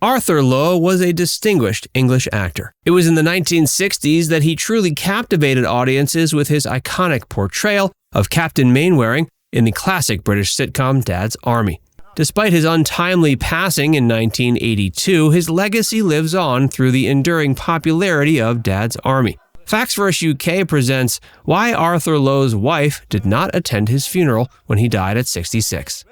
Arthur Lowe was a distinguished English actor. It was in the 1960s that he truly captivated audiences with his iconic portrayal of Captain Mainwaring in the classic British sitcom Dad's Army. Despite his untimely passing in 1982, his legacy lives on through the enduring popularity of Dad's Army. Facts vs. UK presents why Arthur Lowe's wife did not attend his funeral when he died at 66.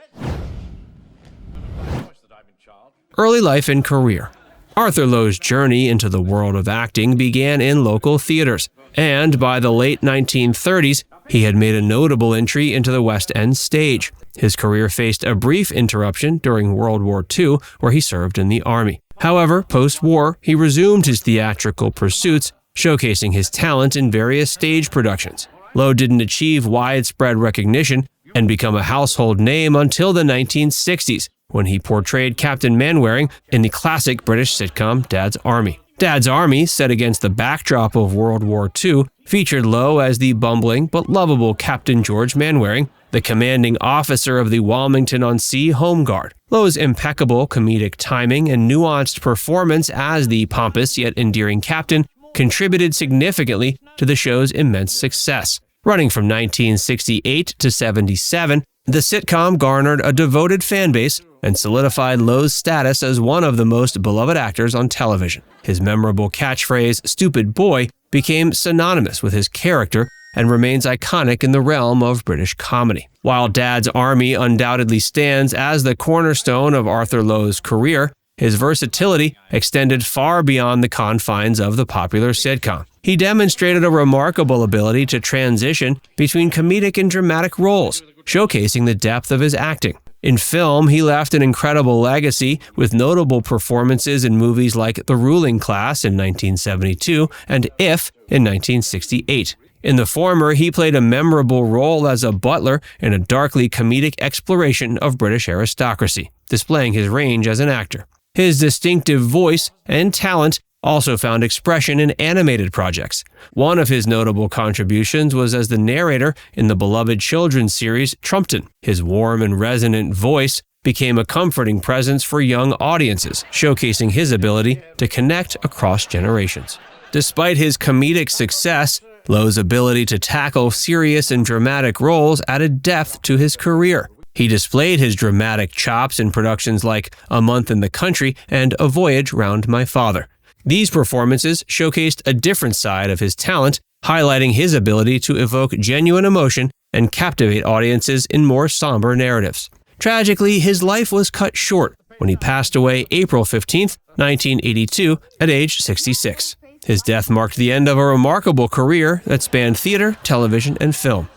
Early life and career. Arthur Lowe's journey into the world of acting began in local theaters, and by the late 1930s, he had made a notable entry into the West End stage. His career faced a brief interruption during World War II, where he served in the Army. However, post-war, he resumed his theatrical pursuits, showcasing his talent in various stage productions. Lowe didn't achieve widespread recognition and become a household name until the 1960s, when he portrayed Captain Mainwaring in the classic British sitcom Dad's Army. Dad's Army, set against the backdrop of World War II, featured Lowe as the bumbling but lovable Captain George Mainwaring, the commanding officer of the Wilmington-on-Sea Home Guard. Lowe's impeccable comedic timing and nuanced performance as the pompous yet endearing captain contributed significantly to the show's immense success. Running from 1968 to 77, the sitcom garnered a devoted fan base and solidified Lowe's status as one of the most beloved actors on television. His memorable catchphrase, "Stupid Boy," became synonymous with his character and remains iconic in the realm of British comedy. While Dad's Army undoubtedly stands as the cornerstone of Arthur Lowe's career, his versatility extended far beyond the confines of the popular sitcom. He demonstrated a remarkable ability to transition between comedic and dramatic roles, showcasing the depth of his acting. In film, he left an incredible legacy with notable performances in movies like The Ruling Class in 1972 and If in 1968. In the former, he played a memorable role as a butler in a darkly comedic exploration of British aristocracy, displaying his range as an actor. His distinctive voice and talent also found expression in animated projects. One of his notable contributions was as the narrator in the beloved children's series Trumpton. His warm and resonant voice became a comforting presence for young audiences, showcasing his ability to connect across generations. Despite his comedic success, Lowe's ability to tackle serious and dramatic roles added depth to his career. He displayed his dramatic chops in productions like A Month in the Country and A Voyage Round My Father. These performances showcased a different side of his talent, highlighting his ability to evoke genuine emotion and captivate audiences in more somber narratives. Tragically, his life was cut short when he passed away April 15, 1982, at age 66. His death marked the end of a remarkable career that spanned theater, television, and film.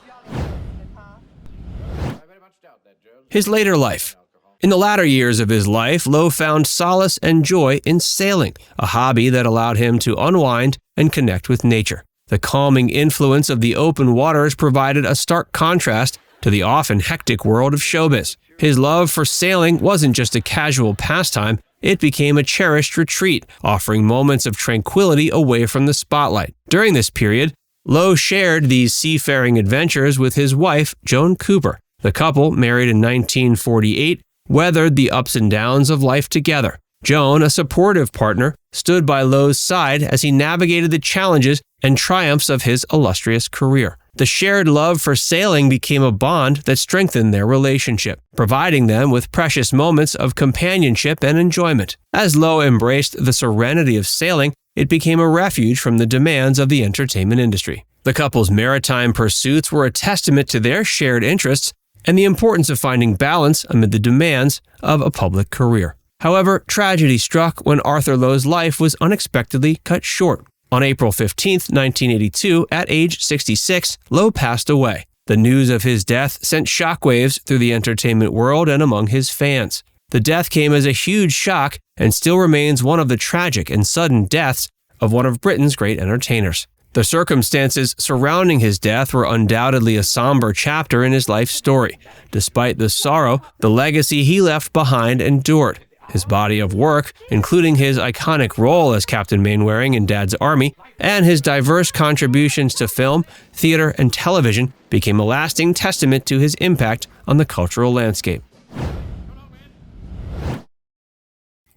His later life. In the latter years of his life, Lowe found solace and joy in sailing, a hobby that allowed him to unwind and connect with nature. The calming influence of the open waters provided a stark contrast to the often hectic world of showbiz. His love for sailing wasn't just a casual pastime, it became a cherished retreat, offering moments of tranquility away from the spotlight. During this period, Lowe shared these seafaring adventures with his wife, Joan Cooper. The couple, married in 1948, weathered the ups and downs of life together. Joan, a supportive partner, stood by Lowe's side as he navigated the challenges and triumphs of his illustrious career. The shared love for sailing became a bond that strengthened their relationship, providing them with precious moments of companionship and enjoyment. As Lowe embraced the serenity of sailing, it became a refuge from the demands of the entertainment industry. The couple's maritime pursuits were a testament to their shared interests and the importance of finding balance amid the demands of a public career. However, tragedy struck when Arthur Lowe's life was unexpectedly cut short. On April 15, 1982, at age 66, Lowe passed away. The news of his death sent shockwaves through the entertainment world and among his fans. The death came as a huge shock and still remains one of the tragic and sudden deaths of one of Britain's great entertainers. The circumstances surrounding his death were undoubtedly a somber chapter in his life story. Despite the sorrow, the legacy he left behind endured. His body of work, including his iconic role as Captain Mainwaring in Dad's Army, and his diverse contributions to film, theater, and television, became a lasting testament to his impact on the cultural landscape.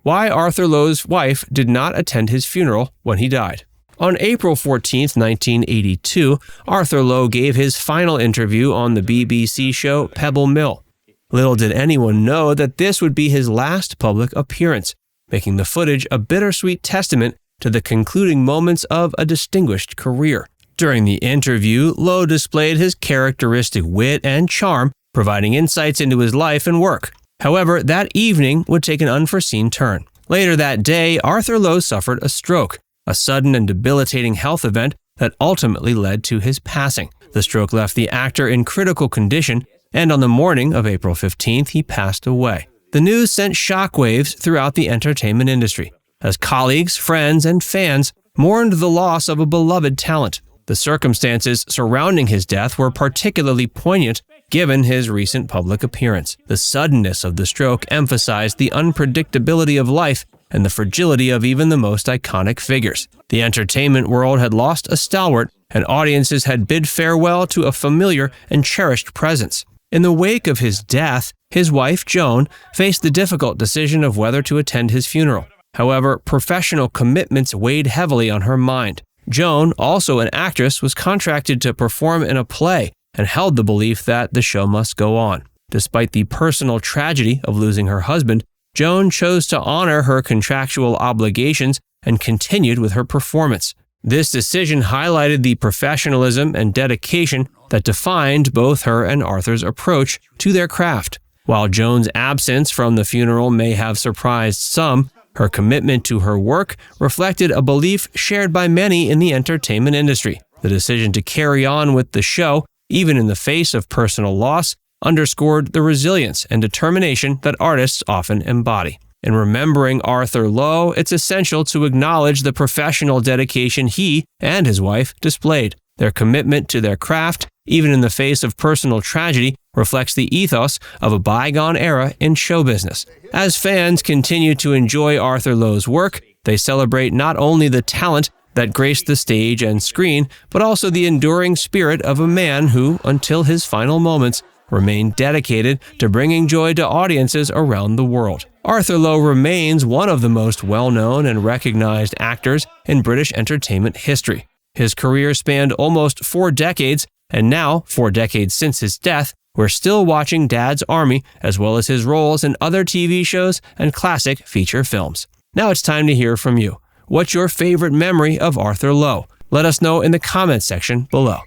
why Arthur Lowe's wife did not attend his funeral when he died. On April 14, 1982, Arthur Lowe gave his final interview on the BBC show Pebble Mill. Little did anyone know that this would be his last public appearance, making the footage a bittersweet testament to the concluding moments of a distinguished career. During the interview, Lowe displayed his characteristic wit and charm, providing insights into his life and work. However, that evening would take an unforeseen turn. Later that day, Arthur Lowe suffered a stroke, a sudden and debilitating health event that ultimately led to his passing. The stroke left the actor in critical condition, and on the morning of April 15th, he passed away. The news sent shockwaves throughout the entertainment industry, as colleagues, friends, and fans mourned the loss of a beloved talent. The circumstances surrounding his death were particularly poignant given his recent public appearance. The suddenness of the stroke emphasized the unpredictability of life and the fragility of even the most iconic figures. The entertainment world had lost a stalwart, and audiences had bid farewell to a familiar and cherished presence. In the wake of his death, his wife, Joan, faced the difficult decision of whether to attend his funeral. However, professional commitments weighed heavily on her mind. Joan, also an actress, was contracted to perform in a play and held the belief that the show must go on. Despite the personal tragedy of losing her husband, Joan chose to honor her contractual obligations and continued with her performance. This decision highlighted the professionalism and dedication that defined both her and Arthur's approach to their craft. While Joan's absence from the funeral may have surprised some, her commitment to her work reflected a belief shared by many in the entertainment industry. The decision to carry on with the show, even in the face of personal loss, underscored the resilience and determination that artists often embody. In remembering Arthur Lowe, it's essential to acknowledge the professional dedication he and his wife displayed. Their commitment to their craft, even in the face of personal tragedy, reflects the ethos of a bygone era in show business. As fans continue to enjoy Arthur Lowe's work, they celebrate not only the talent that graced the stage and screen, but also the enduring spirit of a man who, until his final moments, remained dedicated to bringing joy to audiences around the world. Arthur Lowe remains one of the most well-known and recognized actors in British entertainment history. His career spanned almost 4 decades, and now, 4 decades since his death, we're still watching Dad's Army, as well as his roles in other TV shows and classic feature films. Now it's time to hear from you. What's your favorite memory of Arthur Lowe? Let us know in the comments section below.